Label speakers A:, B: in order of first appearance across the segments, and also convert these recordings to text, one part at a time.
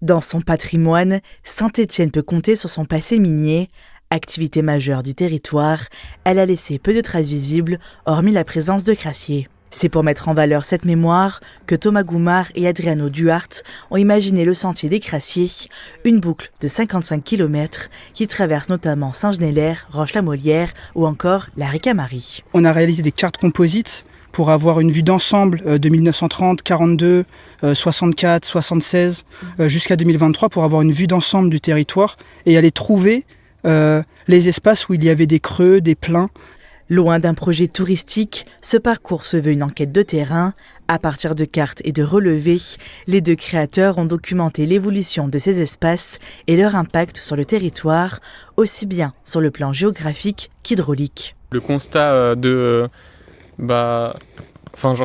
A: Dans son patrimoine, Saint-Étienne peut compter sur son passé minier. Activité majeure du territoire, elle a laissé peu de traces visibles, hormis la présence de crassiers. C'est pour mettre en valeur cette mémoire que Thomas Goumard et Adriano Duhart ont imaginé le sentier des Crassiers, une boucle de 55 km qui traverse notamment Saint-Genélaire, Roche-la-Molière ou encore la Ricamarie.
B: On a réalisé des cartes composites pour avoir une vue d'ensemble de 1930, 42, 64, 76 jusqu'à 2023 pour avoir une vue d'ensemble du territoire et aller trouver les espaces où il y avait des creux, des pleins.
A: Loin d'un projet touristique, ce parcours se veut une enquête de terrain. À partir de cartes et de relevés, les deux créateurs ont documenté l'évolution de ces espaces et leur impact sur le territoire, aussi bien sur le plan géographique qu'hydraulique.
C: Le constat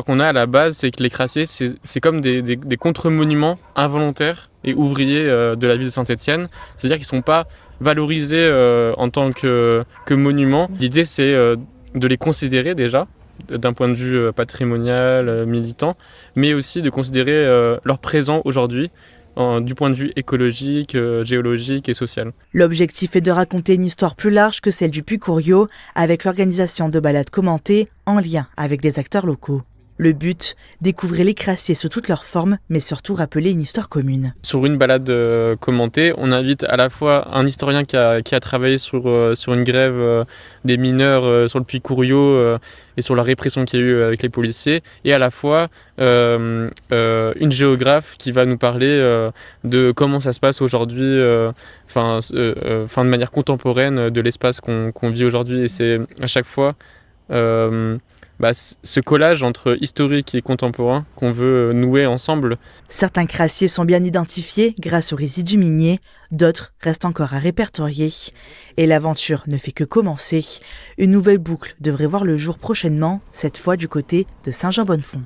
C: qu'on a à la base, c'est que les Crassiers, c'est comme des contre-monuments involontaires et ouvriers de la ville de Saint-Étienne. C'est-à-dire qu'ils ne sont pas valorisés en tant que monuments. L'idée, c'est de les considérer déjà, d'un point de vue patrimonial, militant, mais aussi de considérer leur présent aujourd'hui, du point de vue écologique, géologique et social.
A: L'objectif est de raconter une histoire plus large que celle du Puy-Couriau, avec l'organisation de balades commentées en lien avec des acteurs locaux. Le but, découvrir les Crassiers sous toutes leurs formes, mais surtout rappeler une histoire commune.
C: Sur une balade commentée, on invite à la fois un historien qui a travaillé sur une grève des mineurs sur le Puy-Couriau et sur la répression qu'il y a eu avec les policiers, et à la fois une géographe qui va nous parler de comment ça se passe aujourd'hui, de manière contemporaine de l'espace qu'on vit aujourd'hui. Et c'est à chaque fois ce collage entre historique et contemporain qu'on veut nouer ensemble.
A: Certains Crassiers sont bien identifiés grâce aux résidus miniers, d'autres restent encore à répertorier. Et l'aventure ne fait que commencer. Une nouvelle boucle devrait voir le jour prochainement, cette fois du côté de Saint-Jean-Bonnefond.